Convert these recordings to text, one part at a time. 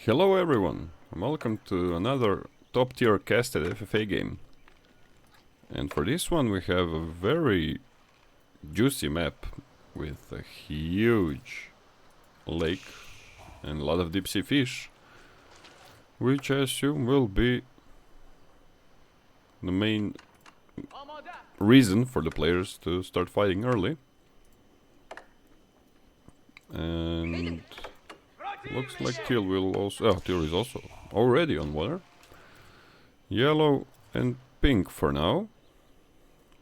Hello everyone, and welcome to another top tier casted FFA game. And for this one we have a very juicy map with a huge lake and a lot of deep sea fish, which I assume will be the main reason for the players to start fighting early. And looks like Teal will also... Oh, Teal is also already on water. Yellow and pink for now.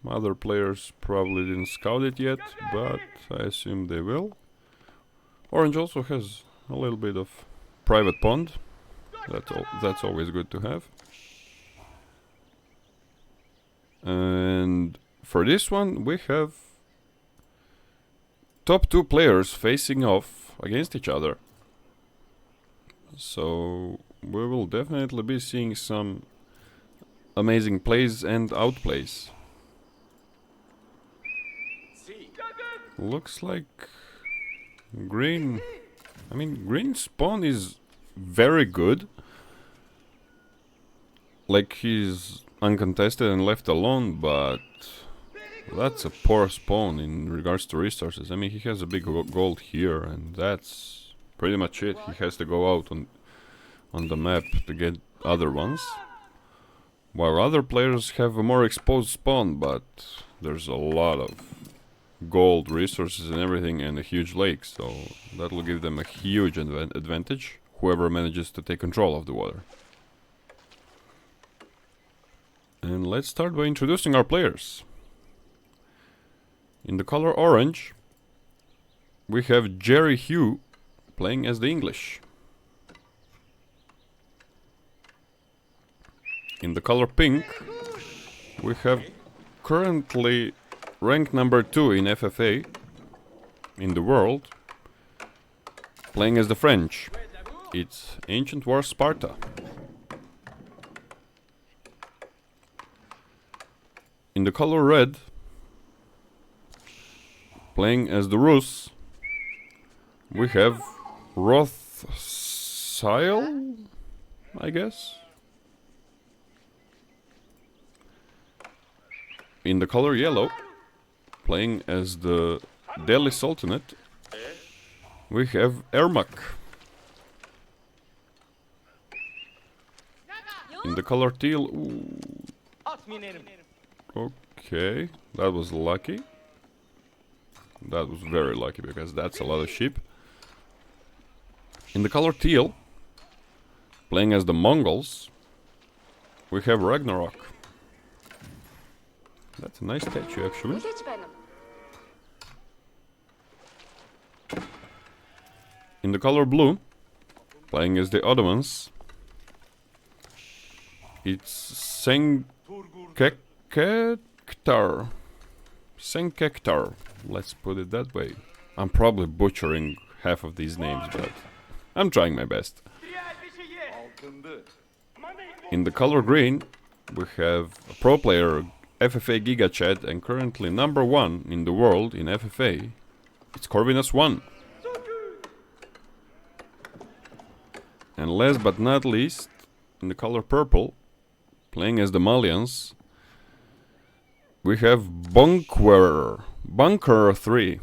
Other players probably didn't scout it yet, but I assume they will. Orange also has a little bit of private pond. That's always good to have. And for this one we have top two players facing off against each other. So we will definitely be seeing some amazing plays and outplays. Looks like green... I mean, green spawn is very good. Like, he's uncontested and left alone, but that's a poor spawn in regards to resources. I mean, he has a big gold here, and that's pretty much it. He has to go out on the map to get other ones. While other players have a more exposed spawn, but there's a lot of gold, resources and everything, and a huge lake, so that will give them a huge advantage, whoever manages to take control of the water. And let's start by introducing our players. In the color orange, we have Jerry Hugh playing as the English. In the color pink, we have currently ranked number 2 in FFA in the world, playing as the French. It's Ancient War Sparta. In the color red, playing as the Rus, we have Rothschild, I guess. In the color yellow, playing as the Delhi Sultanate, we have Ermak. In the color teal, ooh. Okay, that was lucky. That was very lucky because that's a lot of sheep. In the color teal, playing as the Mongols, we have Ragnarok. That's a nice statue actually. In the color blue, playing as the Ottomans, it's Senkektar. Senkektar, let's put it that way. I'm probably butchering half of these names, but I'm trying my best. In the color green, we have a pro player, FFA Giga Chat, and currently number 1 in the world in FFA. It's Corvinus1. And last but not least, in the color purple, playing as the Malians, we have Bunker 3.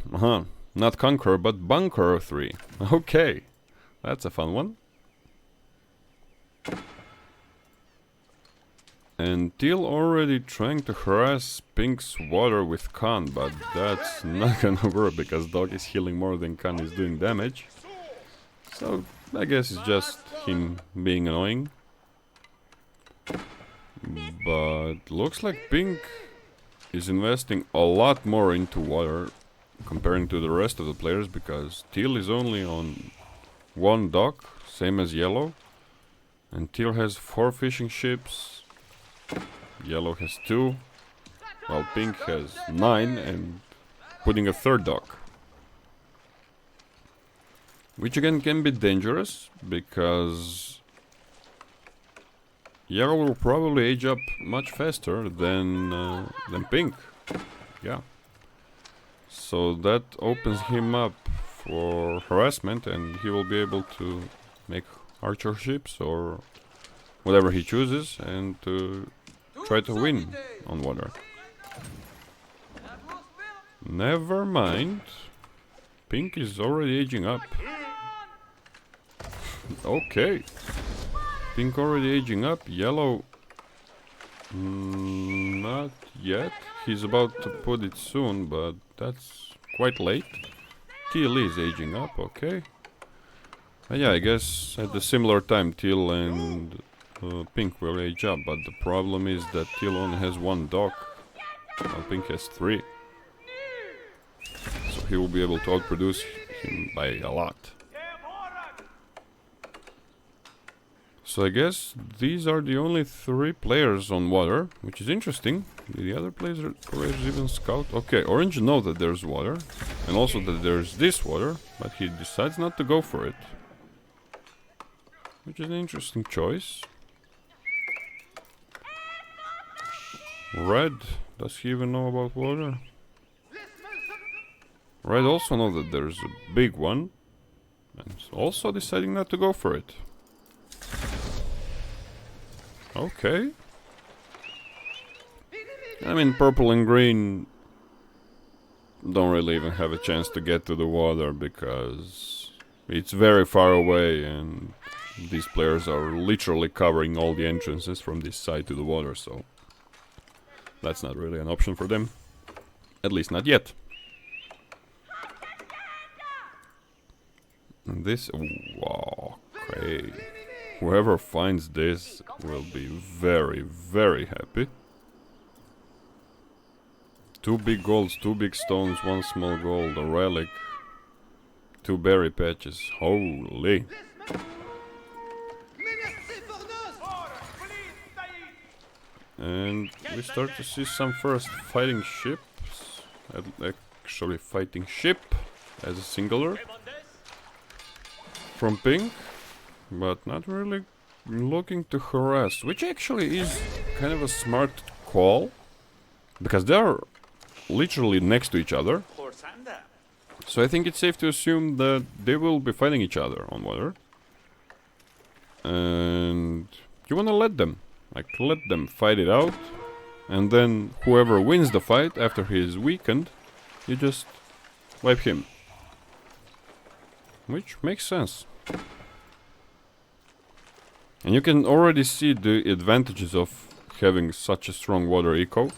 Not Conquer, but Bunker 3. Okay, that's a fun one. And Teal already trying to harass Pink's water with Khan, but that's not gonna work because Dog is healing more than Khan is doing damage. So I guess it's just him being annoying. But looks like Pink is investing a lot more into water comparing to the rest of the players, because Teal is only on 1 dock, same as Yellow. And Teal has 4 fishing ships. Yellow has 2, while Pink has 9 and putting a 3rd dock. Which again can be dangerous, because Yellow will probably age up much faster than Pink. Yeah. So that opens him up for harassment, and he will be able to make archer ships or whatever he chooses, and to try to win on water. Never mind. Pink is already aging up. Okay. Pink already aging up. Yellow... not yet. He's about to put it soon, but that's quite late. Teal is aging up, okay. Yeah, I guess at a similar time Teal and Pink will age up, but the problem is that Teal only has one dock, while Pink has 3. So he will be able to outproduce him by a lot. So I guess these are the only 3 players on water, which is interesting. Did the other players even scout? Okay, Orange know that there's water, and also that there's this water, but he decides not to go for it. Which is an interesting choice. Red, does he even know about water? Red also know that there's a big one, and also deciding not to go for it. Okay. I mean, purple and green don't really even have a chance to get to the water because it's very far away, and these players are literally covering all the entrances from this side to the water, so that's not really an option for them. At least not yet. And this... wow, okay. Whoever finds this will be very, very happy. 2 big golds, 2 big stones, 1 small gold, a relic, 2 berry patches. Holy! And we start to see some first fighting ships. Actually, fighting ship as a singular from Pink. But not really looking to harass, which actually is kind of a smart call, because they're literally next to each other. So I think it's safe to assume that they will be fighting each other on water. And you wanna let them. Like, let them fight it out. And then whoever wins the fight after he is weakened, you just wipe him. Which makes sense. And you can already see the advantages of having such a strong water eco.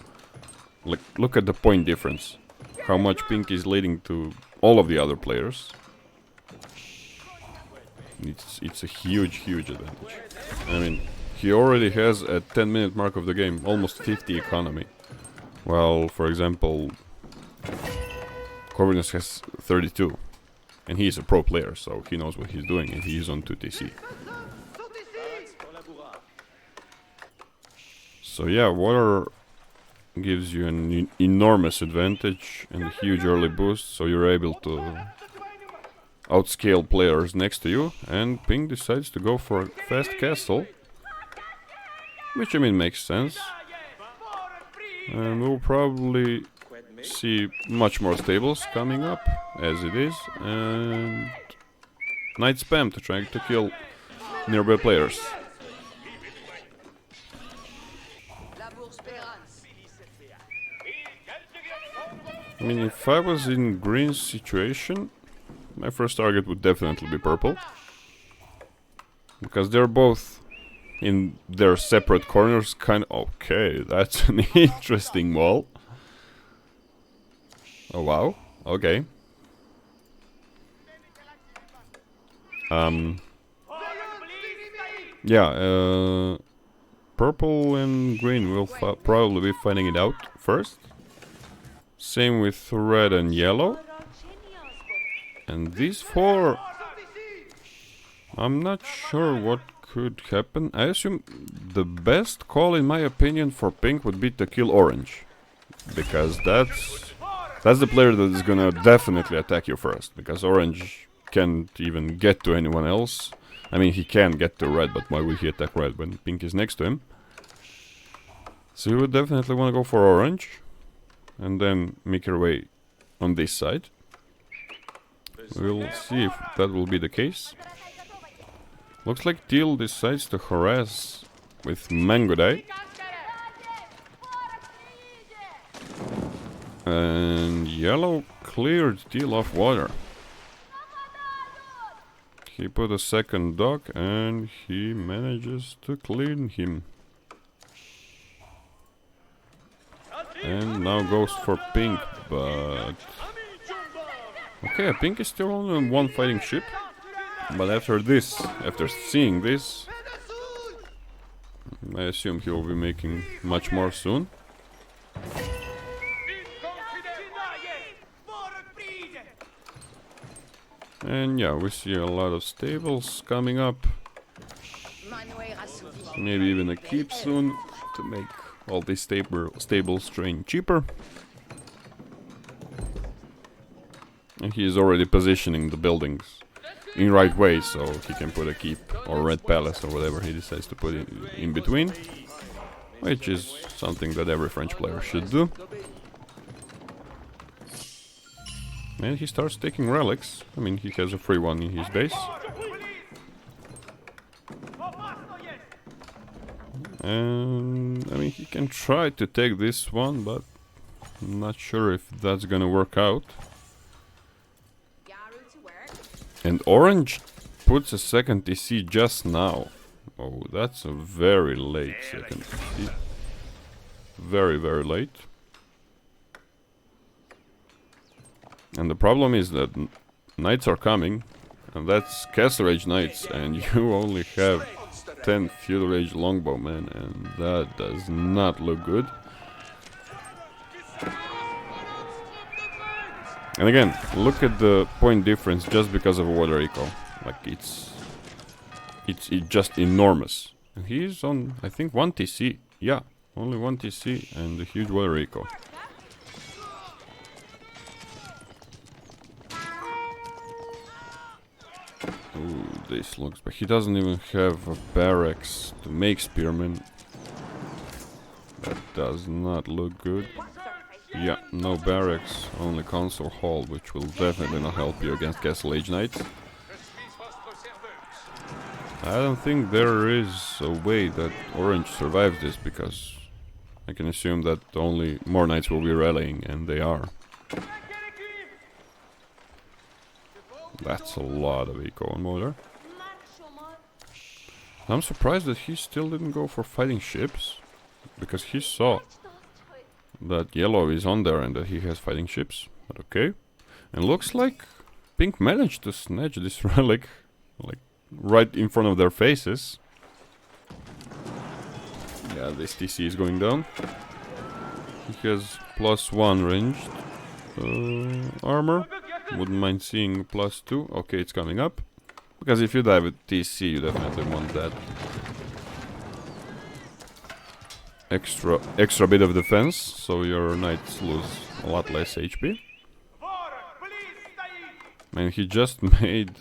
Like, look at the point difference. How much Pink is leading to all of the other players. It's a huge, huge advantage. I mean, he already has at 10-minute mark of the game almost 50 economy. While, for example, Corvinus has 32. And he is a pro player, so he knows what he's doing, and he is on 2TC. So yeah, water gives you an enormous advantage and a huge early boost, so you're able to outscale players next to you, and Pink decides to go for a fast castle, which I mean makes sense. And we'll probably see much more stables coming up as it is, and night spam to try to kill nearby players. I mean, if I was in Green's situation, my first target would definitely be purple. Because they're both in their separate corners, kind of... Okay, that's an interesting wall. Oh, wow. Okay. Yeah, purple and green will probably be finding it out first. Same with red and yellow. And these 4... I'm not sure what could happen. I assume the best call, in my opinion, for Pink would be to kill orange. Because that's the player that is gonna definitely attack you first. Because orange can't even get to anyone else. I mean, he can get to red, but why would he attack red when Pink is next to him? So you would definitely want to go for orange. And then make your way on this side. We'll see if that will be the case. Looks like Teal decides to harass with Mango Day. And Yellow cleared Teal off water. He put a second dock and he manages to clean him. And now goes for Pink, but... Okay, Pink is still only on one fighting ship. But after seeing this, I assume he will be making much more soon. And yeah, we see a lot of stables coming up. Maybe even a keep soon to make all these stables train cheaper. And he is already positioning the buildings in right way, so he can put a keep or red palace or whatever he decides to put in between, which is something that every French player should do. And he starts taking relics. I mean, he has a free one in his base. And I mean, he can try to take this one, but I'm not sure if that's gonna work out. And Orange puts a second TC just now. Oh, that's a very late second TC. Very, very late. And the problem is that knights are coming, and that's Castle Age knights, and you only have 10 Feudal Age longbowmen, and that does not look good. And again, look at the point difference just because of water eco. Like it's just enormous. And he's on, I think, 1 TC. Yeah, only 1 TC and a huge water eco. Ooh, this looks... But he doesn't even have a barracks to make spearmen. That does not look good. Yeah, no barracks, only console hall, which will definitely not help you against Castle Age Knights. I don't think there is a way that Orange survives this, because I can assume that only more knights will be rallying, and they are. That's a lot of eco on motor. I'm surprised that he still didn't go for fighting ships, because he saw that Yellow is on there and that he has fighting ships. But okay. And looks like Pink managed to snatch this relic, like, right in front of their faces. Yeah, this TC is going down. He has +1 ranged armor. Wouldn't mind seeing +2. Okay, it's coming up. Because if you die with TC, you definitely want that extra bit of defense, so your knights lose a lot less HP. And he just made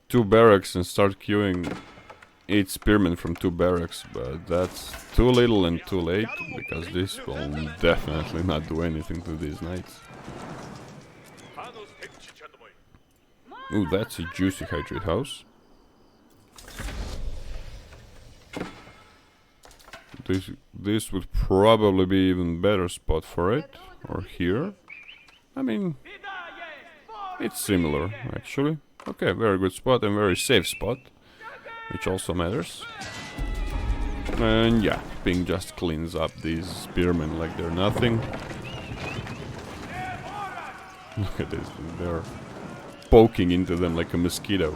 2 barracks and start queuing 8 spearmen from 2 barracks, but that's too little and too late, because this will definitely not do anything to these knights. Ooh, that's a juicy hydrate house. This would probably be even better spot for it, or here. I mean, it's similar actually. Okay, very good spot and very safe spot, which also matters. And yeah, Pink just cleans up these spearmen like they're nothing. Look at this, they're poking into them like a mosquito.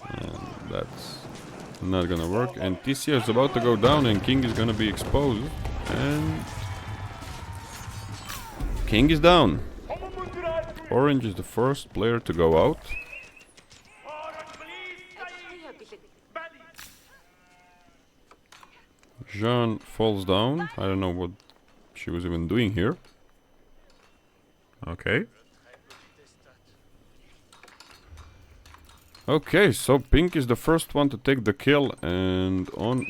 And that's not gonna work. And TC is about to go down and King is gonna be exposed. And King is down. Orange is the first player to go out. Jean falls down. I don't know what she was even doing here. Okay. Okay, so Pink is the first one to take the kill, and on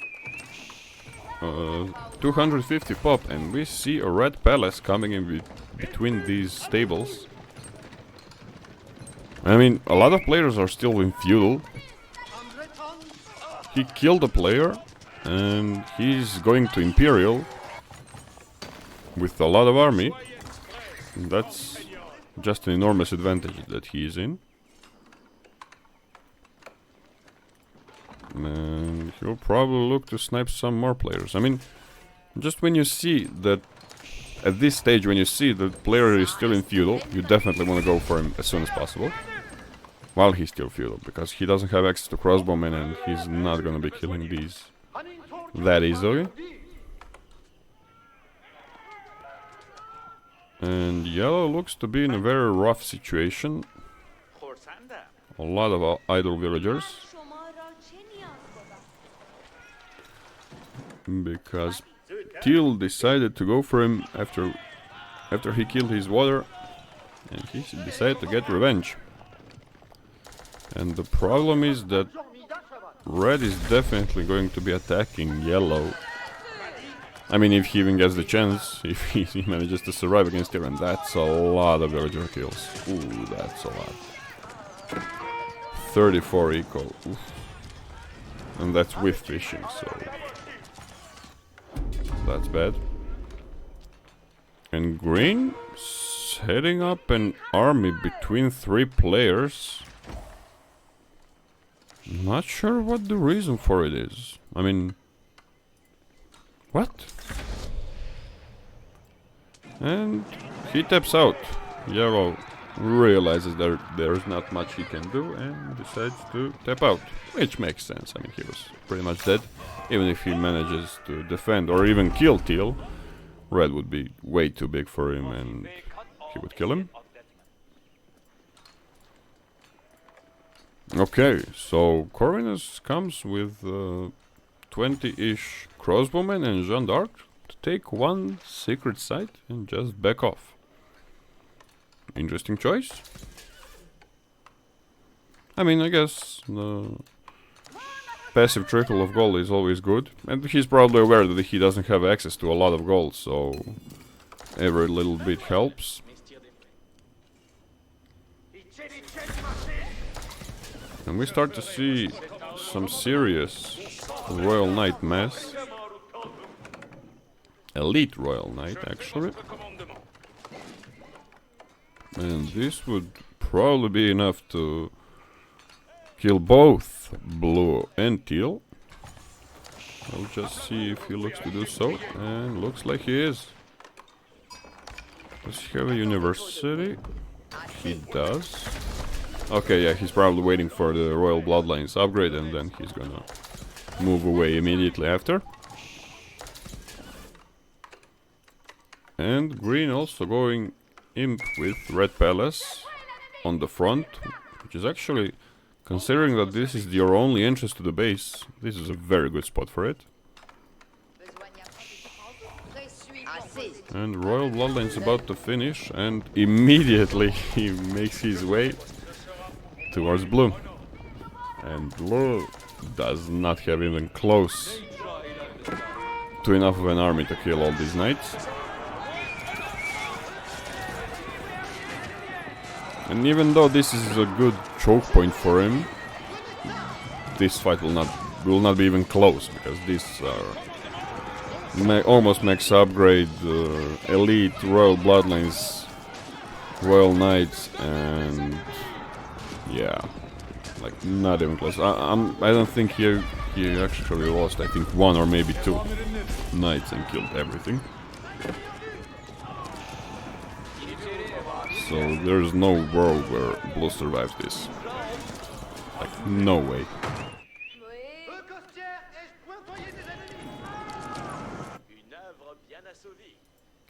250 pop, and we see a red palace coming in between these stables. I mean, a lot of players are still in feudal, he killed a player, and he's going to Imperial with a lot of army. That's just an enormous advantage that he is in. And he'll probably look to snipe some more players. I mean, just when you see that, at this stage, when you see the player is still in feudal, you definitely want to go for him as soon as possible. While he's still feudal, because he doesn't have access to crossbowmen and he's not gonna be killing these that easily. And yellow looks to be in a very rough situation. A lot of idle villagers. Because Teal decided to go for him after he killed his water, and he decided to get revenge. And the problem is that red is definitely going to be attacking yellow. I mean, if he even gets the chance, if he manages to survive against her, and that's a lot of villager kills. Ooh, that's a lot. 34 eco. Oof. And that's with fishing, so that's bad. And green setting up an army between 3 players. Not sure what the reason for it is. I mean, what? And he taps out. Yellow realizes that there's not much he can do and decides to tap out. Which makes sense. I mean, he was pretty much dead. Even if he manages to defend or even kill Teal, red would be way too big for him and he would kill him. Okay, so Corvinus comes with 20-ish crossbowmen and Jeanne d'Arc to take one secret site and just back off. Interesting choice. I mean, I guess the passive trickle of gold is always good, and he's probably aware that he doesn't have access to a lot of gold, so every little bit helps. And we start to see some serious Royal Knight mass. Elite Royal Knight, actually. And this would probably be enough to kill both blue and teal. I'll just see if he looks to do so, and looks like he is. Does he have a university? He does. Okay, yeah, he's probably waiting for the Royal Bloodlines upgrade, and then he's gonna move away immediately after. And green also going imp with Red Palace on the front, which is actually, considering that this is your only entrance to the base, this is a very good spot for it. And Royal Bloodline's about to finish, and immediately he makes his way towards blue. And blue does not have even close to enough of an army to kill all these knights. And even though this is a good choke point for him, this fight will not be even close, because these are almost max upgrade elite Royal Bloodlines, Royal Knights, and yeah, like not even close. I don't think he actually lost. I think 1 or maybe 2 knights and killed everything. So there's no world where blue survives this. Like, no way.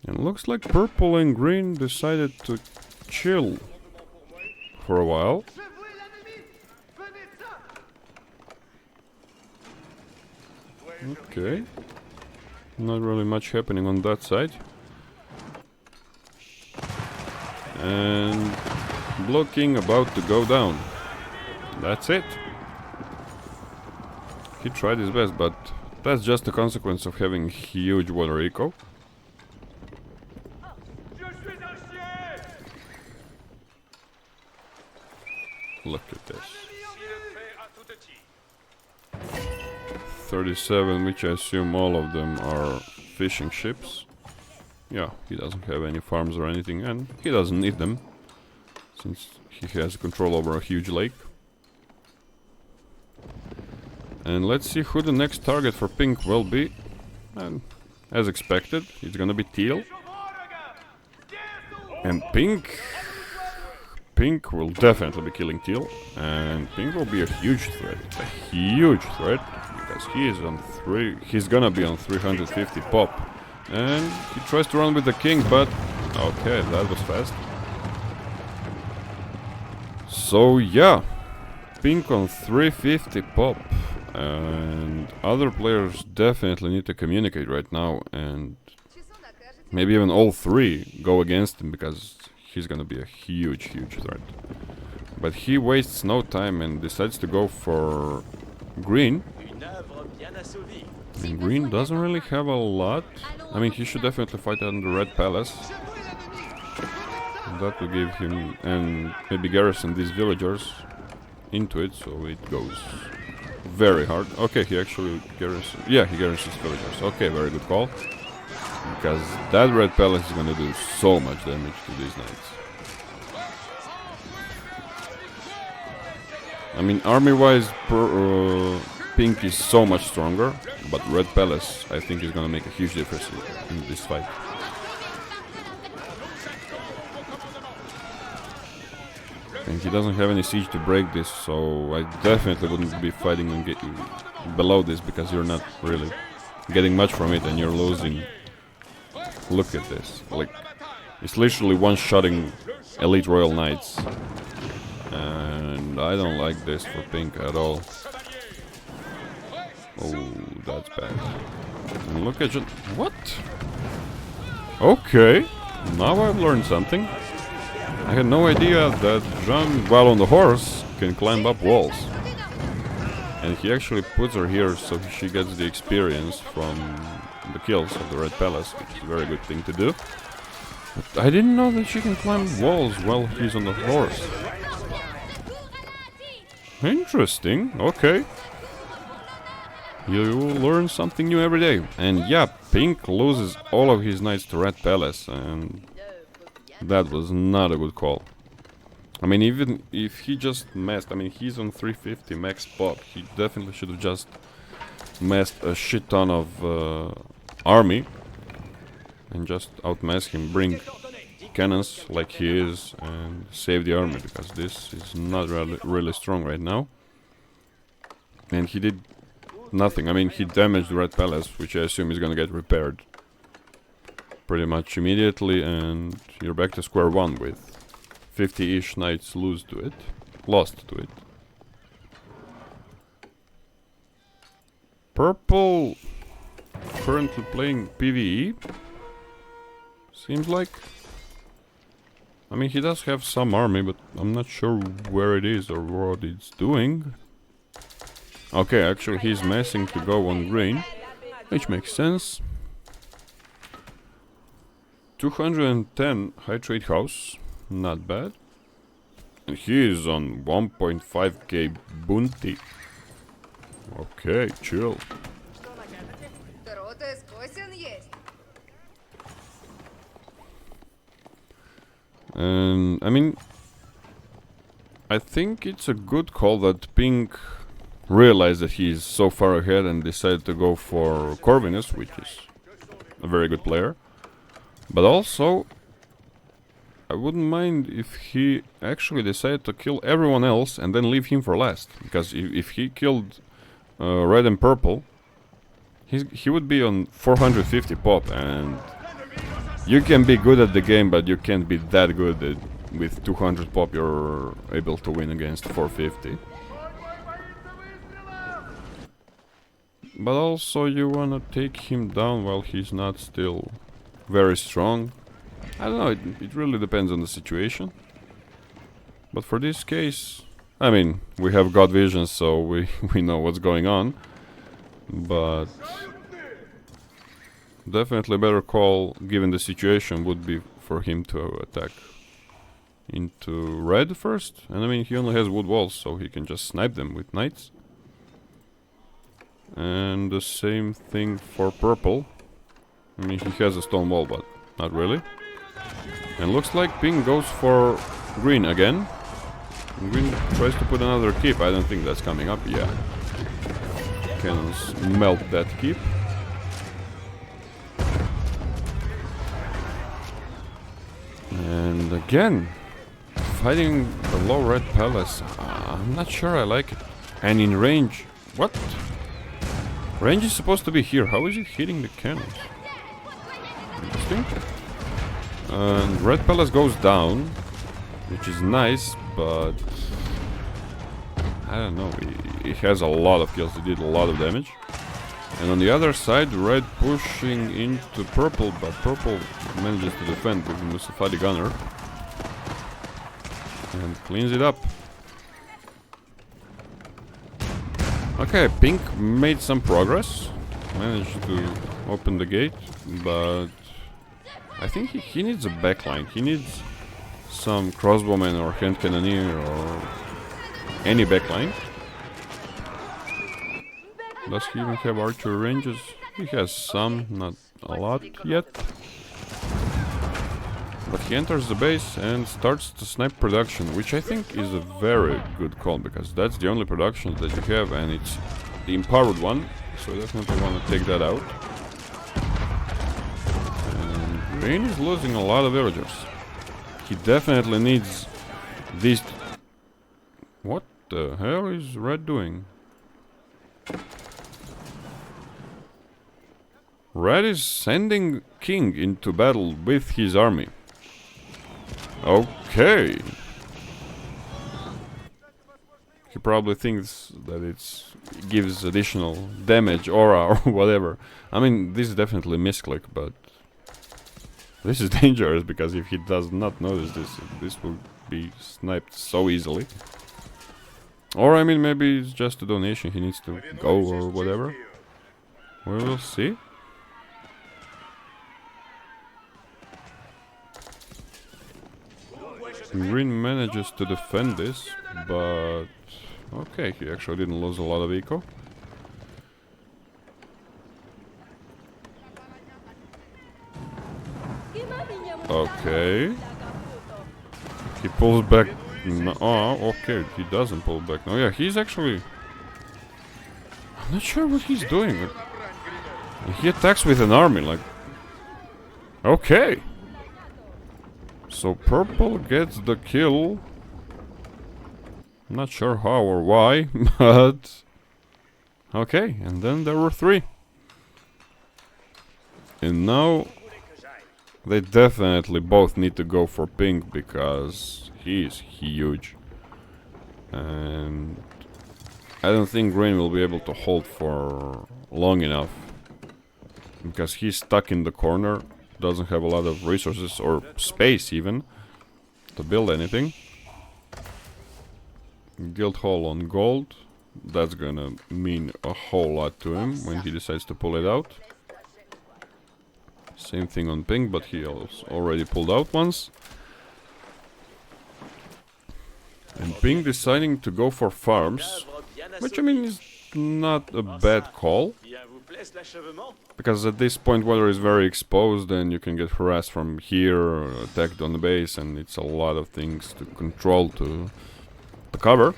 And looks like purple and green decided to chill for a while. Okay. Not really much happening on that side. And Blue King about to go down. That's it. He tried his best, but that's just a consequence of having huge water eco. Look at this. 37, which I assume all of them are fishing ships. Yeah, he doesn't have any farms or anything, and he doesn't need them, since he has control over a huge lake. And let's see who the next target for pink will be. And as expected, it's gonna be teal. And pink will definitely be killing teal, and pink will be a huge threat, because he's gonna be on 350 pop. And he tries to run with the king, but okay, that was fast. So yeah, pink on 350 pop, and other players definitely need to communicate right now, and maybe even all three go against him, because he's gonna be a huge threat. But he wastes no time and decides to go for green. And green doesn't really have a lot. I mean, he should definitely fight on the red palace. And that will give him, and maybe garrison these villagers into it, so it goes very hard. Okay, he actually garrisons. Yeah, he garrisons villagers. Okay, very good call. Because that red palace is gonna do so much damage to these knights. I mean, army-wise, pink is so much stronger, but red palace, I think, is gonna make a huge difference in this fight. And he doesn't have any siege to break this, so I definitely wouldn't be fighting and getting below this, because you're not really getting much from it and you're losing. Look at this, like, it's literally one-shotting elite royal knights. And I don't like this for pink at all. Oh, that's bad. And look at just... What? Okay, now I've learned something. I had no idea that Jean, while on the horse, can climb up walls. And he actually puts her here so she gets the experience from the kills of the red palace, which is a very good thing to do. But I didn't know that she can climb walls while he's on the horse. Interesting, okay. You learn something new every day. And yeah, pink loses all of his knights to red palace, and that was not a good call. I mean, even if he just messed, I mean, he's on 350 max pop, he definitely should have just messed a shit ton of army and just outmass him, bring cannons like he is, and save the army, because this is not really strong right now. And he did nothing. I mean, he damaged the red palace, which I assume is gonna get repaired pretty much immediately, and you're back to square one with 50-ish knights lost to it. Purple currently playing PvE, seems like. I mean, he does have some army, but I'm not sure where it is or what it's doing. Okay, actually he's messing to go on green, which makes sense. 210 high trade house, not bad. And he is on 1.5k bounty. Okay, chill. And I mean, I think it's a good call that pink realized that he is so far ahead and decided to go for Corvinus, which is a very good player. But also, I wouldn't mind if he actually decided to kill everyone else and then leave him for last. Because if he killed red and purple, he would be on 450 pop, and you can be good at the game, but you can't be that good that with 200 pop you're able to win against 450. But also you wanna take him down while he's not still very strong. I don't know, it really depends on the situation. But for this case, I mean, we have God vision, so we know what's going on. But definitely a better call, given the situation, would be for him to attack into red first. And I mean, he only has wood walls, so he can just snipe them with knights. And the same thing for purple. I mean, he has a stone wall, but not really. And looks like pink goes for green again. And green tries to put another keep. I don't think that's coming up. Yeah. Can melt that keep. And again, fighting the low red palace. I'm not sure I like it. And in range, what? Range is supposed to be here. How is it hitting the cannons? Interesting. And red palace goes down, which is nice, but I don't know. It has a lot of kills. It did a lot of damage. And on the other side, red pushing into purple, but purple manages to defend with Musafadi Gunner. And cleans it up. Okay, pink made some progress. Managed to open the gate, but I think he needs a backline. He needs some crossbowman or hand cannoneer or any backline. Does he even have archer ranges? He has some, not a lot yet. But he enters the base and starts to snipe production, which I think is a very good call, because that's the only production that you have, and it's the empowered one, so I definitely want to take that out. And green is losing a lot of villagers. He definitely needs these... What the hell is red doing? Red is sending king into battle with his army. Okay. He probably thinks that it gives additional damage, aura, or whatever. I mean, this is definitely misclick, but this is dangerous, because if he does not notice this, this will be sniped so easily. Or, I mean, maybe it's just a donation, he needs to go or whatever. We will see. Green manages to defend this, but okay, he actually didn't lose a lot of eco. Okay. He pulls back. No, oh, okay, he doesn't pull back. No, yeah, he's actually... I'm not sure what he's doing. He attacks with an army, like... Okay. So purple gets the kill. Not sure how or why, but... Okay, and then there were 3. And now... They definitely both need to go for pink, because he is huge. And... I don't think green will be able to hold for long enough. Because he's stuck in the corner. Doesn't have a lot of resources or space even to build anything. Guild Hall on gold. That's gonna mean a whole lot to him when he decides to pull it out. Same thing on pink, but he already pulled out once. And pink deciding to go for farms, which I mean is not a bad call. Because at this point water is very exposed and you can get harassed from here, or attacked on the base, and it's a lot of things to control to cover.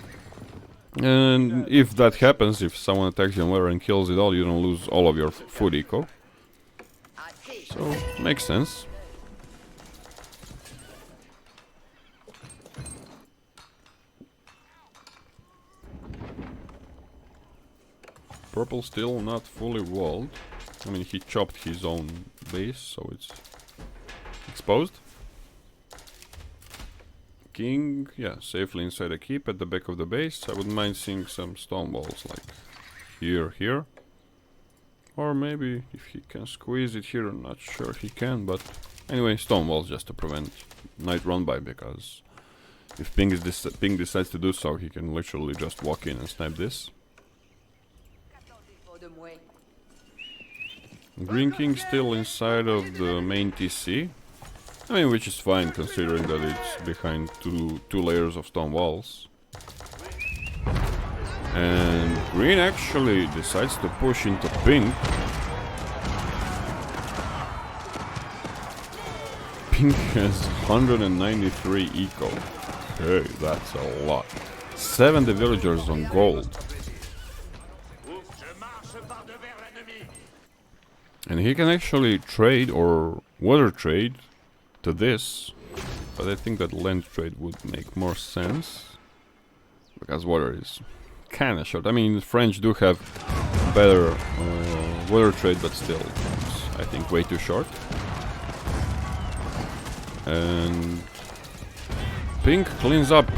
And if that happens, if someone attacks you on water and kills it all, you don't lose all of your food eco. So, makes sense. Purple still not fully walled. I mean, he chopped his own base, so it's exposed. King, yeah, safely inside a keep at the back of the base. I wouldn't mind seeing some stone walls, like here. Or maybe if he can squeeze it here, I'm not sure he can, but anyway, stone walls just to prevent night run by, because if Ping decides to do so, he can literally just walk in and snipe this. Green King still inside of the main TC. I mean, which is fine considering that it's behind two layers of stone walls. And green actually decides to push into pink. Pink has 193 eco. Hey, that's a lot. 70 villagers on gold. And he can actually trade or water trade to this. But I think that land trade would make more sense. Because water is kinda short. I mean, French do have better water trade, but still, it's, I think, way too short. And pink cleans up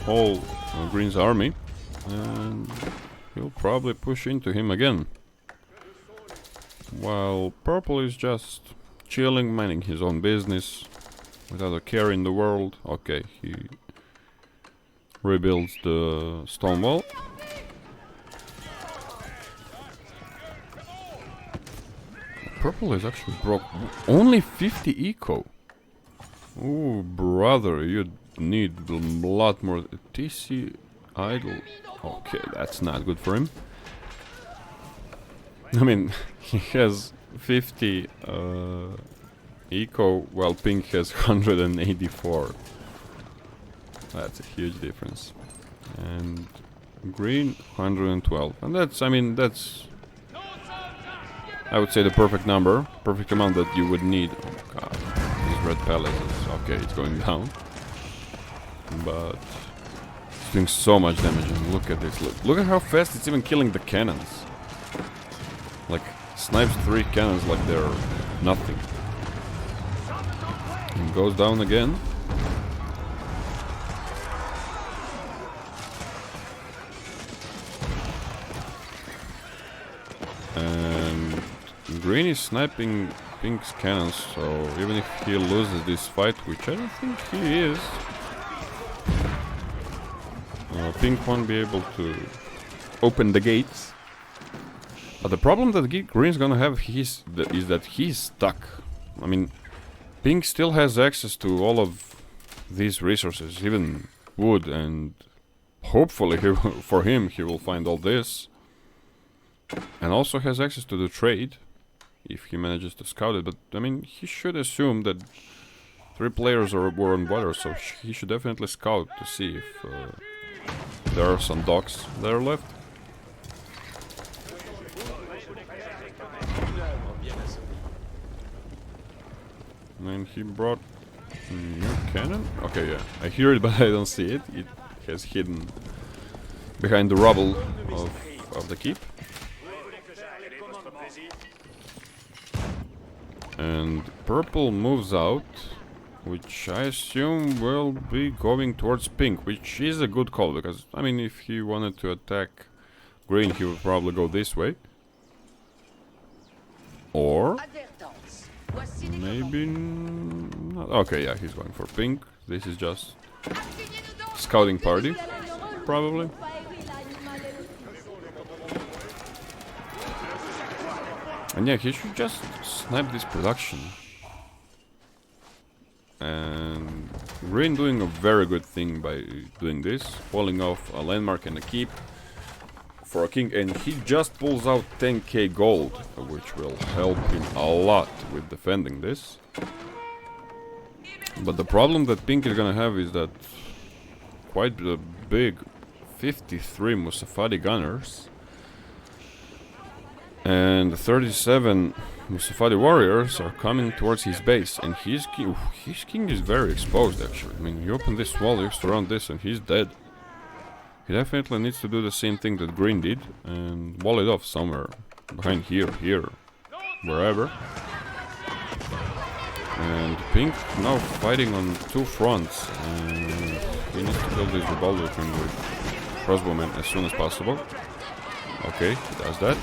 all green's army, and he'll probably push into him again. While purple is just chilling, minding his own business, without a care in the world. Okay, he rebuilds the stone wall. Purple is actually broke. Only 50 eco. Oh, brother, you need a lot more. TC idle. Okay, that's not good for him. I mean, he has 50 eco, while pink has 184. That's a huge difference. And green 112. And that's, I mean, that's, I would say, the perfect number, perfect amount that you would need. Oh god, this red palace is, okay, it's going down. But it's doing so much damage, and look at this, look at how fast it's even killing the cannons. Like, snipes 3 cannons like they're nothing. And goes down again. And green is sniping pink's cannons, so even if he loses this fight, which I don't think he is, pink won't be able to open the gates. But the problem that green's gonna have is that he's stuck. I mean, pink still has access to all of these resources, even wood, and hopefully for him he will find all this. And also has access to the trade, if he manages to scout it. But, I mean, he should assume that 3 players were on water, so he should definitely scout to see if there are some docks that are left. And he brought a new cannon? Okay, yeah. I hear it, but I don't see it. It has hidden behind the rubble of the keep. And purple moves out, which I assume will be going towards pink, which is a good call, because, I mean, if he wanted to attack green, he would probably go this way. Or maybe not. Okay, yeah, he's going for pink. This is just scouting party, probably. And yeah, he should just snipe this production. And green doing a very good thing by doing this, pulling off a landmark and a keep for a king, and he just pulls out 10k gold, which will help him a lot with defending this. But the problem that pink is gonna have is that quite a big 53 Musafadi gunners and 37 Musafadi warriors are coming towards his base, and his king is very exposed actually. I mean, you open this wall, you surround this, and he's dead. He definitely needs to do the same thing that green did and wall it off somewhere behind here, wherever. And pink now fighting on 2 fronts, and he needs to build this revolver thing with crossbowmen as soon as possible. Okay, he does that.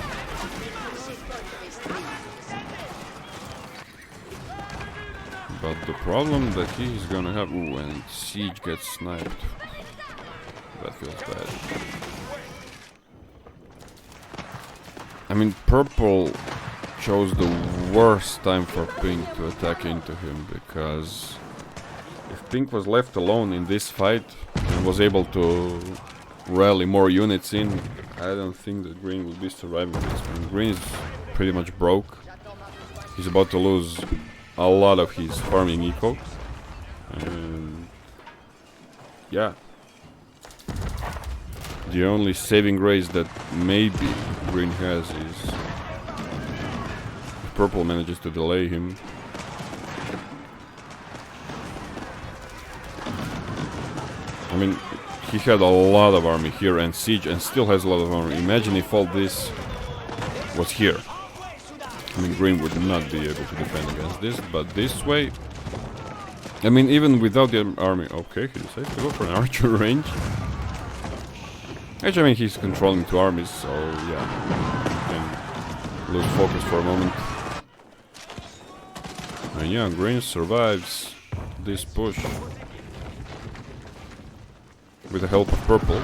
But the problem that he's gonna have... Ooh, and siege gets sniped. That feels bad. I mean, purple chose the worst time for pink to attack into him, because if pink was left alone in this fight and was able to rally more units in, I don't think that green will be surviving this one. Green is pretty much broke. He's about to lose a lot of his farming eco. And yeah. The only saving grace that maybe green has is purple manages to delay him. I mean, he had a lot of army here and siege and still has a lot of army. Imagine if all this was here. I mean, green would not be able to defend against this, but this way... I mean, even without the army... Okay, he decides to go for an archer range. Actually, I mean, he's controlling two armies, so yeah. He can lose focus for a moment. And yeah, green survives this push with the help of purple.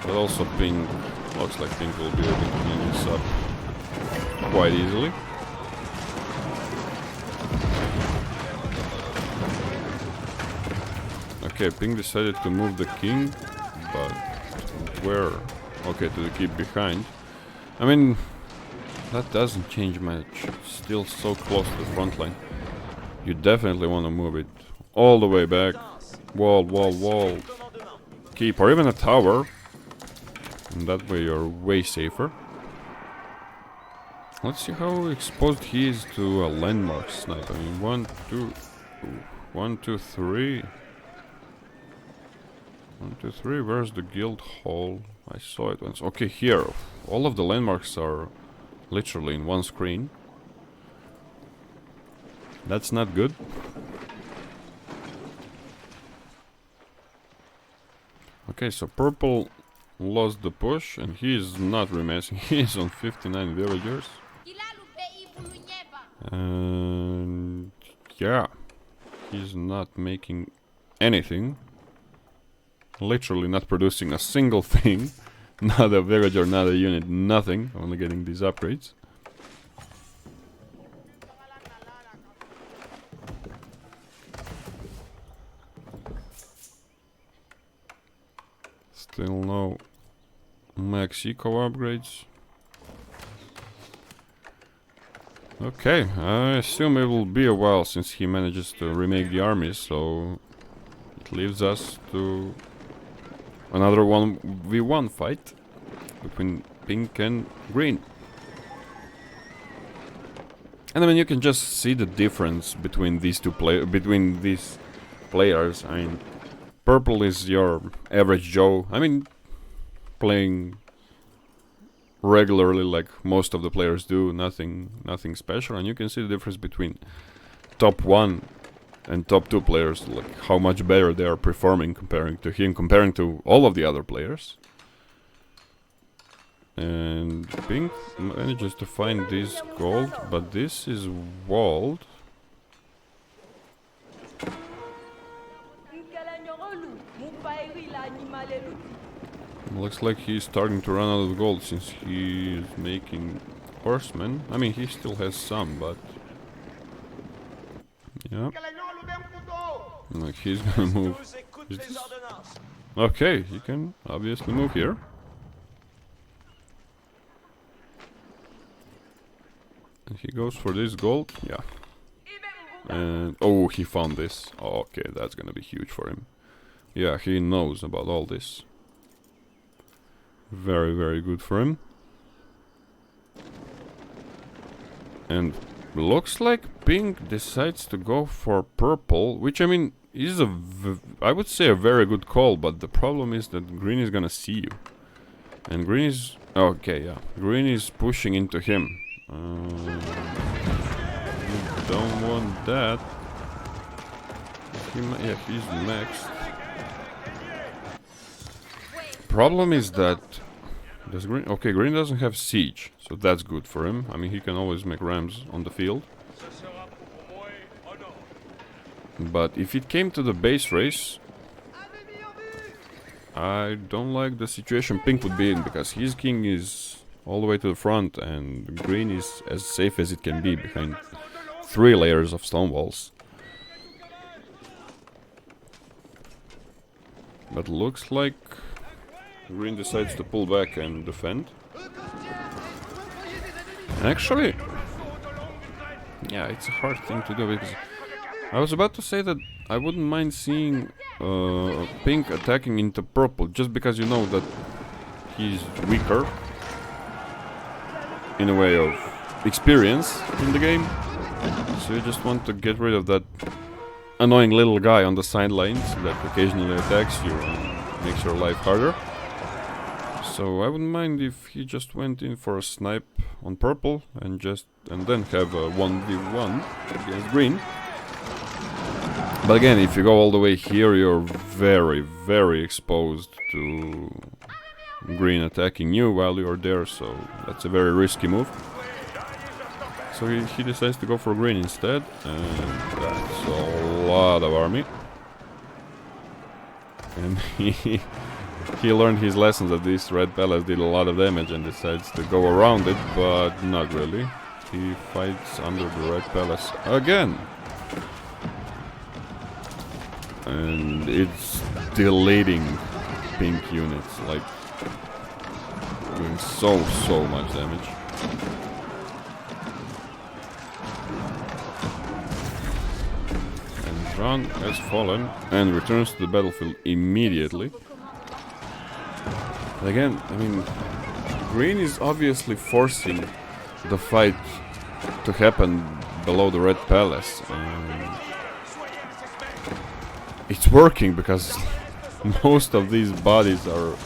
But also pink, looks like pink will be able to clean this up quite easily. Okay, pink decided to move the king, but where? Okay, to keep behind. I mean, that doesn't change much. Still so close to the front line. You definitely want to move it all the way back. Wall, wall, wall. Keep, or even a tower. And that way you're way safer. Let's see how exposed he is to a landmark snipe. I mean, 1, 2, 1, 2, 3. 1, 2, 3. Where's the guild hall? I saw it once. Okay, here. All of the landmarks are literally in one screen. That's not good. Okay, so purple lost the push and he is not remassing. He is on 59 villagers. And yeah, he's not making anything. Literally not producing a single thing. Not a villager, not a unit, nothing. Only getting these upgrades. Still no max eco upgrades. Okay, I assume it will be a while since he manages to remake the army, so it leaves us to another 1v1 fight between pink and green. And I mean, you can just see the difference between these players. I mean, purple is your average Joe. I mean, playing regularly like most of the players do, nothing special. And you can see the difference between top 1 and top 2 players, like how much better they are performing comparing to him, comparing to all of the other players. And pink manages to find this gold, but this is walled. Looks like he's starting to run out of gold since he is making horsemen. I mean, he still has some, but yeah. Like he's gonna move. Okay, he can obviously move here. And he goes for this gold, yeah. And oh, he found this. Oh, okay, that's gonna be huge for him. Yeah, he knows about all this. Very, very good for him. And looks like pink decides to go for purple, which I mean is I would say a very good call, but the problem is that green is gonna see you. And green is okay, yeah. Green is pushing into him. You don't want that. Yeah, he's maxed. Problem is that does green? Okay, green doesn't have siege, so that's good for him. I mean, he can always make rams on the field. But if it came to the base race, I don't like the situation pink would be in, because his king is all the way to the front and green is as safe as it can be behind 3 layers of stone walls. But looks like green decides to pull back and defend. Actually, yeah, it's a hard thing to do because I was about to say that I wouldn't mind seeing pink attacking into purple just because you know that he's weaker in a way of experience in the game. So you just want to get rid of that annoying little guy on the sidelines that occasionally attacks you and makes your life harder. So I wouldn't mind if he just went in for a snipe on purple and then have a 1v1 against green. But again, if you go all the way here, you're very, very exposed to green attacking you while you're there, so that's a very risky move. So he decides to go for green instead, and that's a lot of army. And he learned his lessons that this red palace did a lot of damage and decides to go around it, but not really. He fights under the red palace again. And it's deleting pink units, like doing so much damage. And Jean has fallen and returns to the battlefield immediately. Again, I mean, green is obviously forcing the fight to happen below the red palace. It's working because most of these bodies are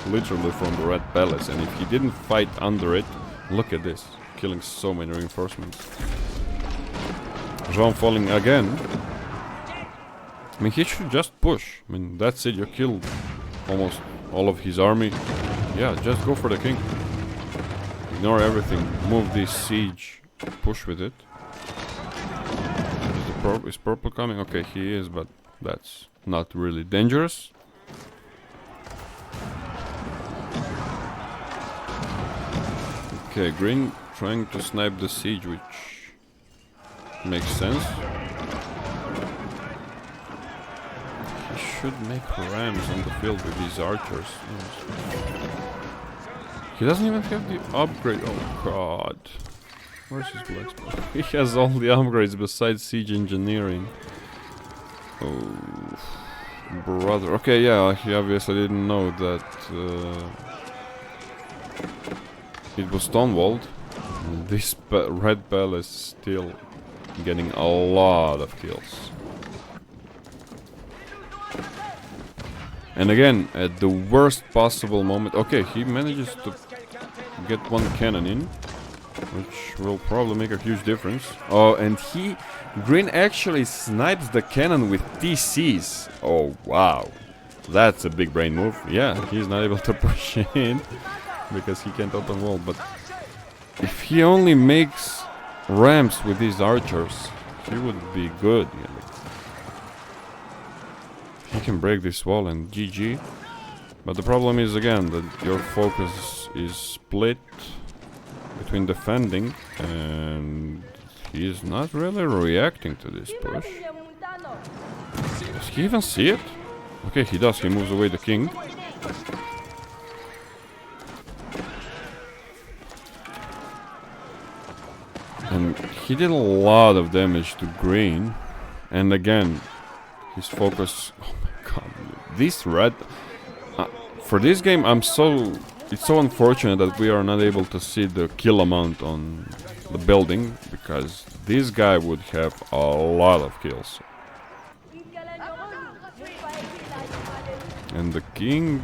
literally from the red palace, and if he didn't fight under it, look at this, killing so many reinforcements. Jean falling again. I mean, he should just push. I mean, that's it, you killed almost all of his army. Yeah, just go for the king. Ignore everything. Move this siege. Push with it. Is purple coming? Okay, he is, but that's not really dangerous. Okay, green trying to snipe the siege, which makes sense. He should make rams on the field with these archers. He doesn't even have the upgrade. Oh god. Where's his blacksmith? He has all the upgrades besides siege engineering. Oh, brother. Okay, yeah, he obviously didn't know that it was stonewalled. This red palace is still getting a lot of kills. And again, at the worst possible moment. Okay, he manages to get one cannon in, which will probably make a huge difference. Oh, and green actually snipes the cannon with TCs. Oh, wow. That's a big brain move. Yeah, he's not able to push in because he can't open wall. But if he only makes ramps with these archers, he would be good. Yeah. He can break this wall and GG. But the problem is again that your focus is split between defending, and he is not really reacting to this push. Does he even see it? Okay, he does. He moves away the king. And he did a lot of damage to green. And again, his focus... Oh my god. This red... for this game, it's so unfortunate that we are not able to see the kill amount on the building, because this guy would have a lot of kills. And the king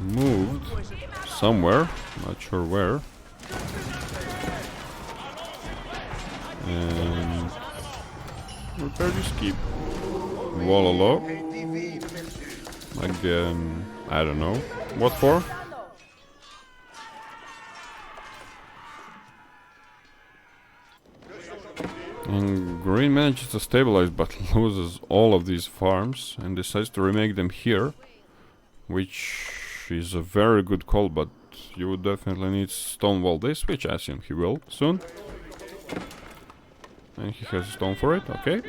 moved somewhere, not sure where. And repair this keep. Wall low. Again, I don't know. What for? And green manages to stabilize but loses all of these farms and decides to remake them here, which is a very good call, but you would definitely need stonewall this, which I assume he will soon. And he has a stone for it, okay.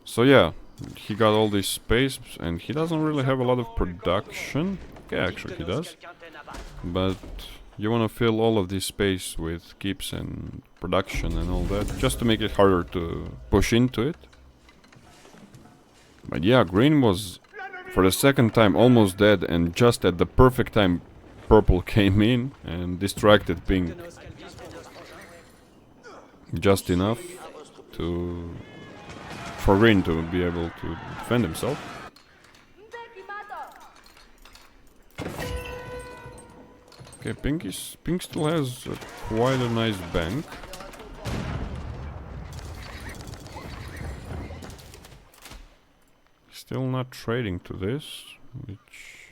So yeah, he got all this space, and he doesn't really have a lot of production. Okay, actually he does. But you want to fill all of this space with keeps and production and all that, just to make it harder to push into it. But yeah, green was, for the second time, almost dead, and just at the perfect time, purple came in and distracted pink. Just enough for green to be able to defend himself. Okay, pink still has quite a nice bank. Still not trading to this, which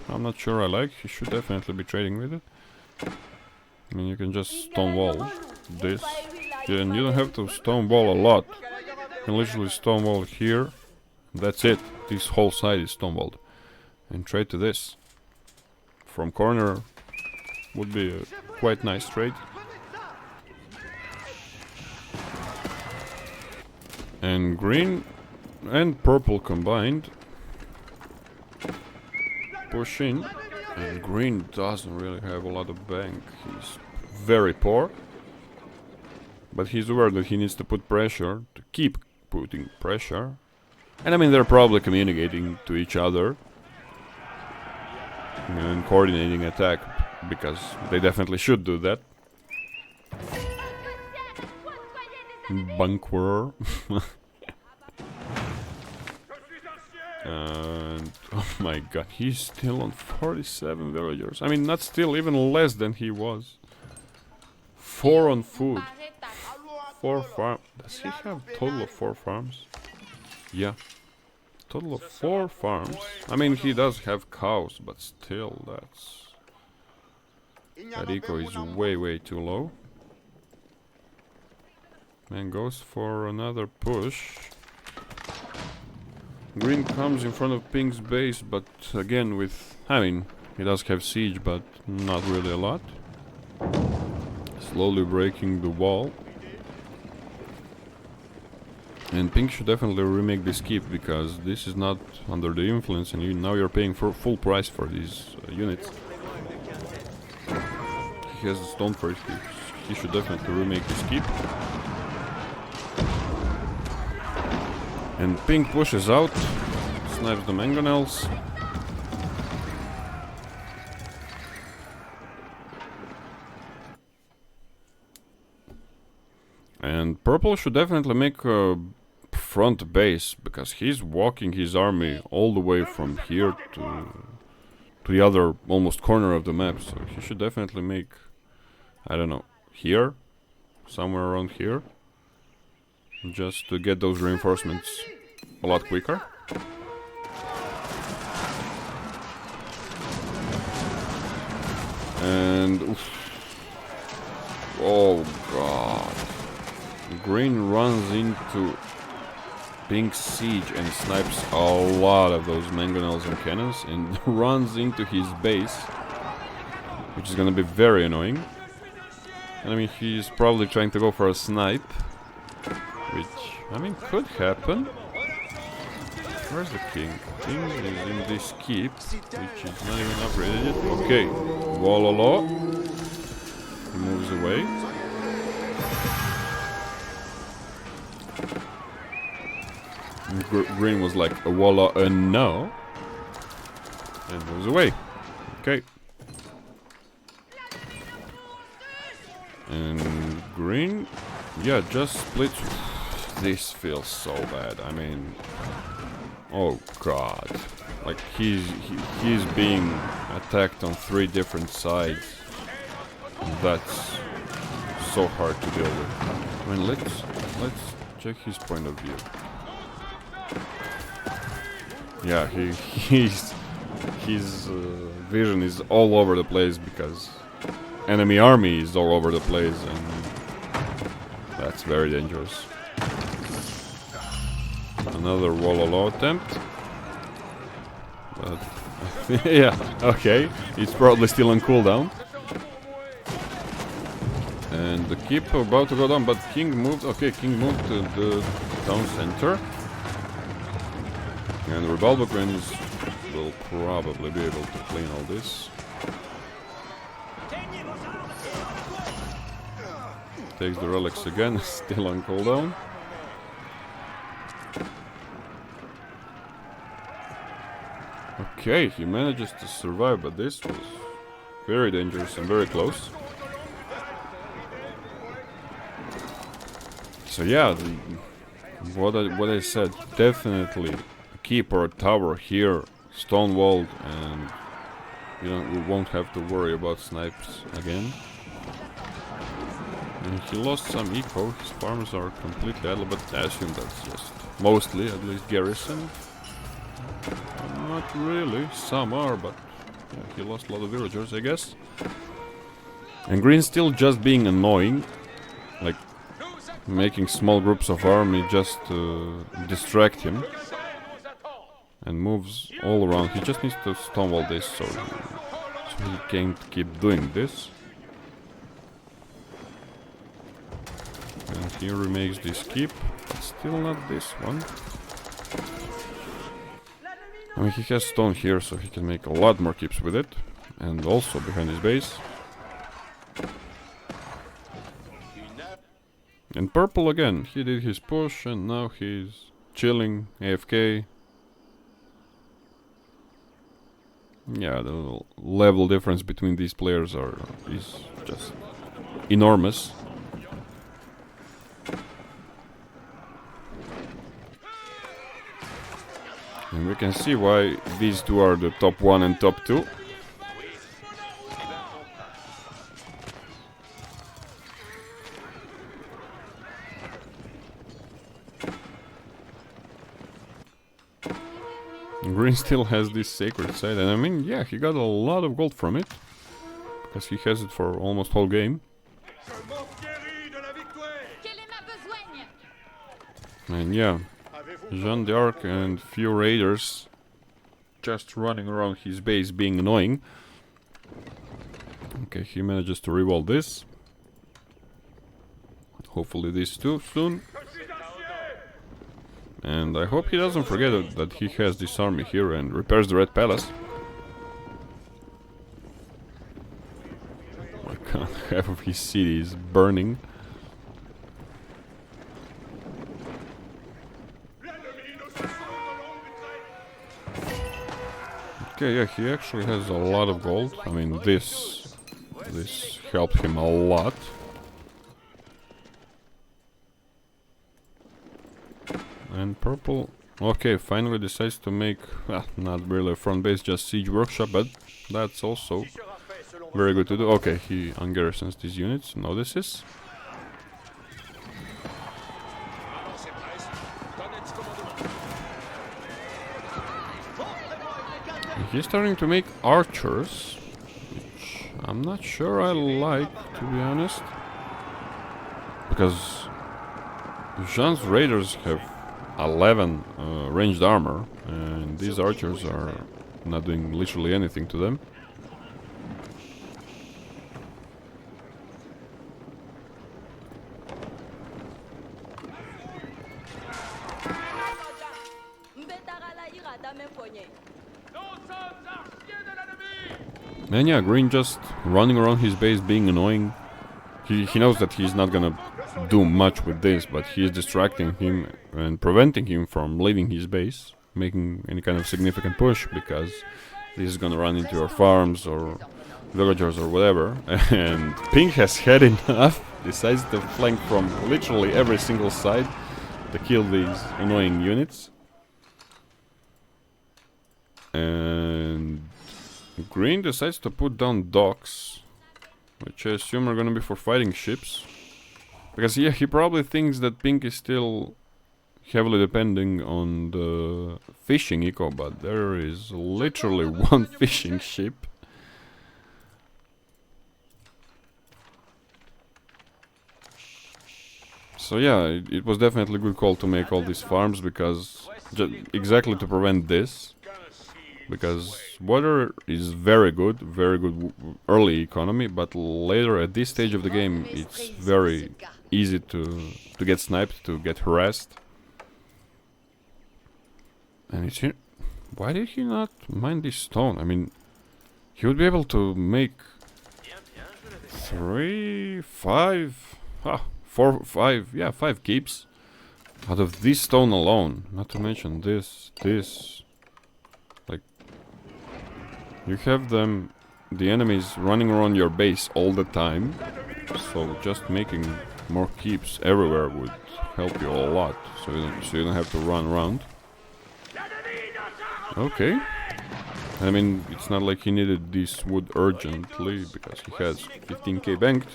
I'm not sure I like. He should definitely be trading with it. I mean, you can just stonewall this. Yeah, and you don't have to stonewall a lot. You can literally stonewall here. That's it. This whole side is stonewalled. And trade to this. From corner would be a quite nice trade. And green and purple combined push in, and green doesn't really have a lot of bank. He's very poor, but he's aware that he needs to put pressure, to keep putting pressure. And I mean, they're probably communicating to each other and coordinating attack, because they definitely should do that. Bunker. And oh my god, he's still on 47 villagers. I mean, not still, even less than he was. 4 on food. 4 farm. Does he have a total of 4 farms? Yeah. Total of 4 farms. I mean, he does have cows, but still, that eco is way too low. And goes for another push. Green comes in front of pink's base, but again with... I mean, he does have siege, but not really a lot. Slowly breaking the wall. And pink should definitely remake this keep, because this is not under the influence, and now you're paying for full price for these units. He has a stone for it, he should definitely remake this keep. And pink pushes out, snipes the mangonels. And purple should definitely make a front base, because he's walking his army all the way from here to the other almost corner of the map. So he should definitely make, I don't know, here, somewhere around here, just to get those reinforcements a lot quicker. And oof. Oh god, green runs into pink's siege and snipes a lot of those mangonels and cannons, and runs into his base, which is gonna be very annoying. And I mean, he's probably trying to go for a snipe, which, I mean, could happen. Where's the king? King is in this keep, which is not even upgraded yet. Okay, Wololo. He moves away. Green was like a Walla no, and moves away. Okay. And green, yeah, just splits. This feels so bad. I mean, oh god, like he's being attacked on 3 different sides. That's so hard to deal with. I mean, let's check his point of view. Yeah, his vision is all over the place, because enemy army is all over the place, and that's very dangerous. Another Wololo attempt. But yeah, okay, it's probably still on cooldown. And the keep about to go down, but king moved. Okay, king moved to the town center. And Revolver Greens will probably be able to clean all this. Takes the relics again, still on cooldown. Okay, he manages to survive, but this was very dangerous and very close. So yeah, what I said, definitely a keeper a tower here, stonewalled, and we won't have to worry about snipes again. And he lost some eco, his farms are completely idle, but I assume that's just mostly, at least, garrison. Not really, some are, but yeah, he lost a lot of villagers, I guess. And green still just being annoying, like making small groups of army just to distract him. And moves all around, he just needs to stonewall this so he can't keep doing this. And he remakes this keep, but still not this one. I mean, he has stone here, so he can make a lot more keeps with it. And also behind his base. And purple again, he did his push and now he's chilling, AFK. Yeah, the level difference between these players is just enormous. And we can see why these two are the top 1 and top 2. Green still has this sacred side, and I mean, yeah, he got a lot of gold from it, because he has it for almost whole game. And yeah, Jean d'Arc and few raiders just running around his base being annoying. Okay, he manages to revolt this. Hopefully this too soon. And I hope he doesn't forget that he has this army here and repairs the Red Palace. Half of his city is burning. Okay, yeah, he actually has a lot of gold. I mean, this helped him a lot. And purple, okay, finally decides to make, well, not really a front base, just siege workshop, but that's also very good to do. Okay, he ungarrisons these units, notices. He's starting to make archers, which I'm not sure I like, to be honest. Because Jean's raiders have 11 ranged armor, and these archers are not doing literally anything to them. And yeah, green just running around his base being annoying. He knows that he's not gonna do much with this, but he is distracting him and preventing him from leaving his base, making any kind of significant push, because this is gonna run into your farms or villagers or whatever. And pink has had enough, decides to flank from literally every single side to kill these annoying units. And green decides to put down docks, which I assume are gonna be for fighting ships. Because yeah, he probably thinks that pink is still heavily depending on the fishing eco, but there is literally one fishing ship. So yeah, it was definitely a good call to make all these farms, because exactly to prevent this. Because water is very good early economy, but later at this stage of the game it's very easy to get sniped, to get harassed. And Why did he not mine this stone? I mean, he would be able to make 3, 5, 4, 5, yeah, 5 keeps out of this stone alone. Not to mention this. Like, you have them, the enemies running around your base all the time. So just making more keeps everywhere would help you a lot. So you don't have to run around. Okay. I mean, it's not like he needed this wood urgently, because he has 15k banked.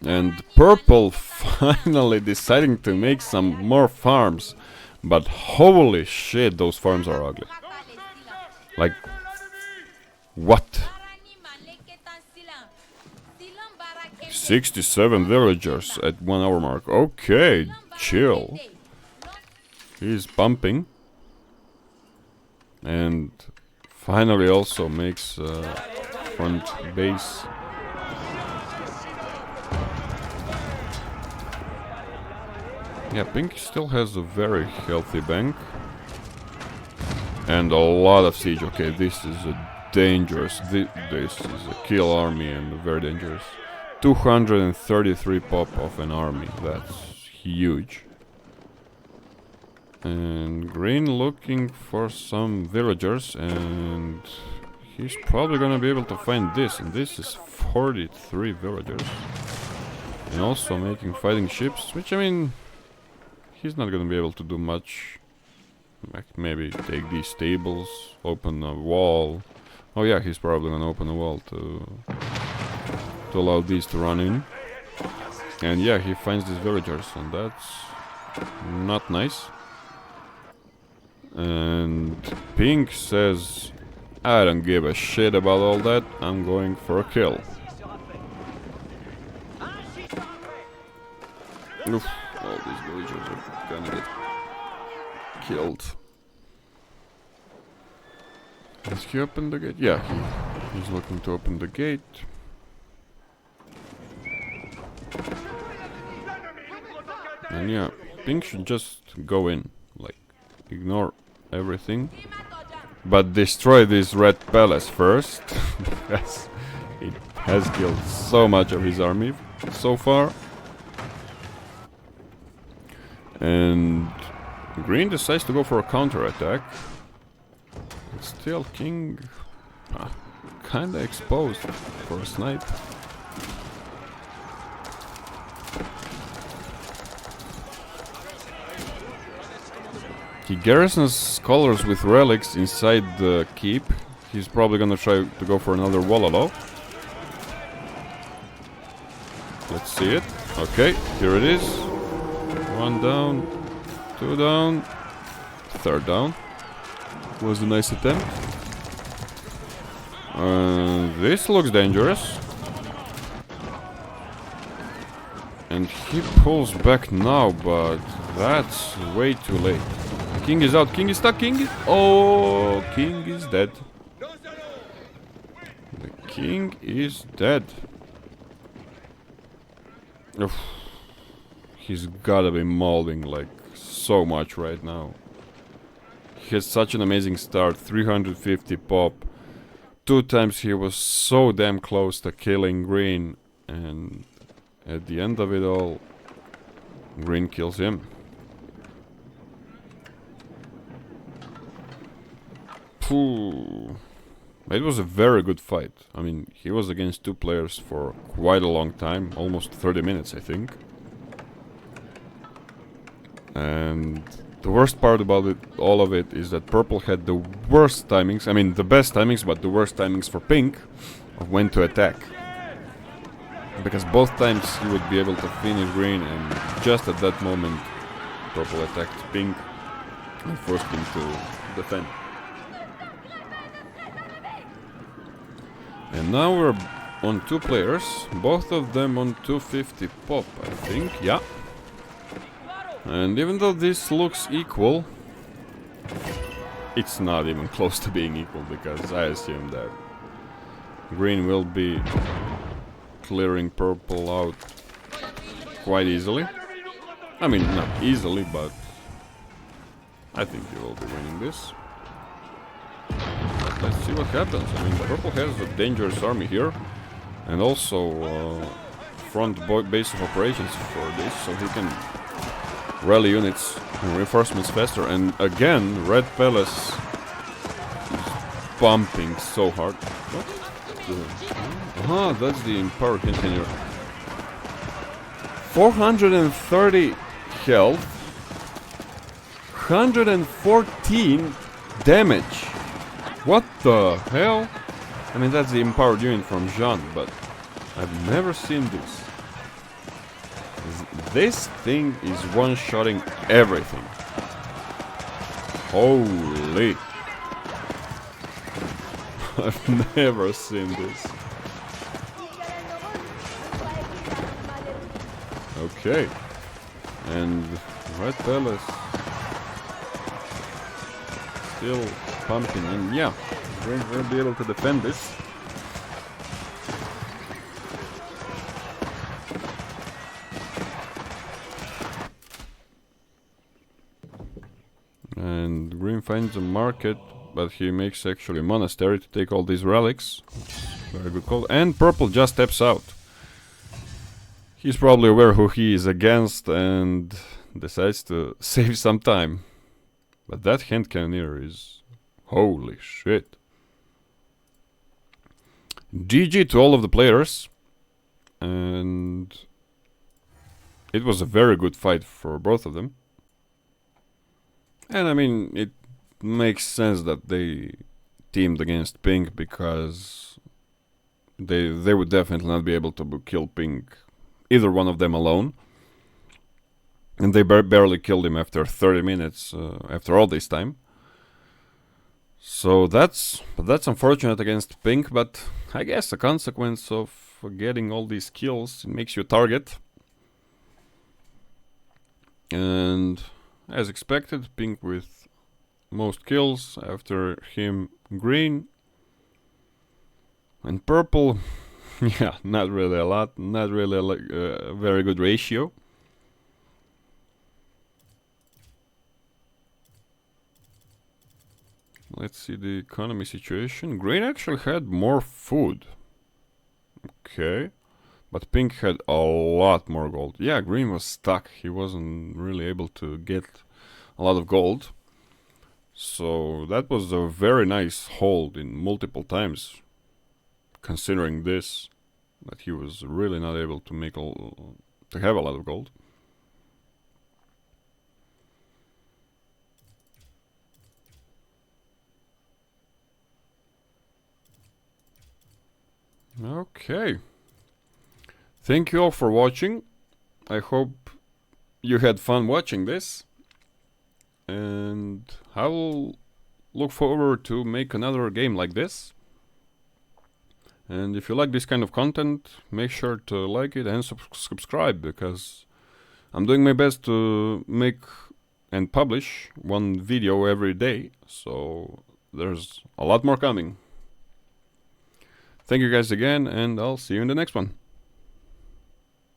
And purple finally deciding to make some more farms. But holy shit, those farms are ugly. Like, what? 67 villagers at 1 hour mark. Okay, chill. He's pumping. And finally also makes front base. Yeah, pink still has a very healthy bank. And a lot of siege. Okay, this is a dangerous. This is a kill army and very dangerous. 233 pop of an army. That's huge. And green looking for some villagers, and he's probably gonna be able to find this. And this is 43 villagers. And also making fighting ships, which, I mean, he's not gonna be able to do much. Like, maybe take these stables, open a wall. Oh yeah, he's probably gonna open a wall to allow these to run in. And yeah, he finds these villagers, and that's not nice. And pink says, I don't give a shit about all that, I'm going for a kill. Oof, all these villagers are gonna get killed. Has he opened the gate? Yeah, he's looking to open the gate. And yeah, pink should just go in, like, ignore everything, but destroy this red palace first, because it has killed so much of his army so far. And green decides to go for a counter-attack. Still king kinda exposed for a snipe. He garrisons scholars with relics inside the keep. He's probably gonna try to go for another Walalo. Let's see it. Okay, here it is. 1 down, 2 down, 3rd down. Was a nice attempt. This looks dangerous. And he pulls back now, but that's way too late. King is out, king is stuck, king is... Oh, king is dead. The king is dead. Oof. He's gotta be molding like so much right now. He has such an amazing start, 350 pop. 2 times he was so damn close to killing green, and at the end of it all, green kills him. Phew. It was a very good fight. I mean, he was against 2 players for quite a long time, almost 30 minutes I think. And the worst part about it, all of it, is that purple had the worst timings. I mean, the best timings, but the worst timings for pink of when to attack. Because both times he would be able to finish green, and just at that moment, purple attacked pink and forced him to defend. And now we're on 2 players, both of them on 250 pop, I think, yeah. And even though this looks equal, it's not even close to being equal, because I assume that green will be clearing purple out quite easily. I mean, not easily, but I think you will be winning this. But let's see what happens. I mean, Purple has a dangerous army here, and also front base of operations for this, so he can rally units and reinforcements faster. And again, Red Palace is pumping so hard. What? That's the Empower Continuer. 430 health, 114 damage. What the hell? I mean, that's the empowered unit from Jean, but I've never seen this. This thing is one-shotting everything. Holy. I've never seen this. Okay. And Red Palace still pumping, and yeah, we'll be able to defend this. And Green finds a market, but he makes actually a monastery to take all these relics. Very good call. And Purple just steps out. He's probably aware who he is against and decides to save some time. But that hand cannoneer is... holy shit. GG to all of the players. And it was a very good fight for both of them. And I mean, it makes sense that they teamed against Pink, because they would definitely not be able to kill Pink, either one of them alone. And they barely killed him after 30 minutes, after all this time. So that's unfortunate against Pink, but I guess a consequence of getting all these kills, it makes you a target. And as expected, Pink with most kills, after him Green. And Purple, yeah, not really a lot, not really a very good ratio. Let's see the economy situation. Green actually had more food. Okay. But Pink had a lot more gold. Yeah, Green was stuck. He wasn't really able to get a lot of gold. So that was a very nice hold in multiple times. Considering this, that he was really not able to make to have a lot of gold. Okay. Thank you all for watching. I hope you had fun watching this. And I will look forward to make another game like this. And if you like this kind of content, make sure to like it and subscribe, because I'm doing my best to make and publish one video every day. So there's a lot more coming. Thank you guys again, and I'll see you in the next one.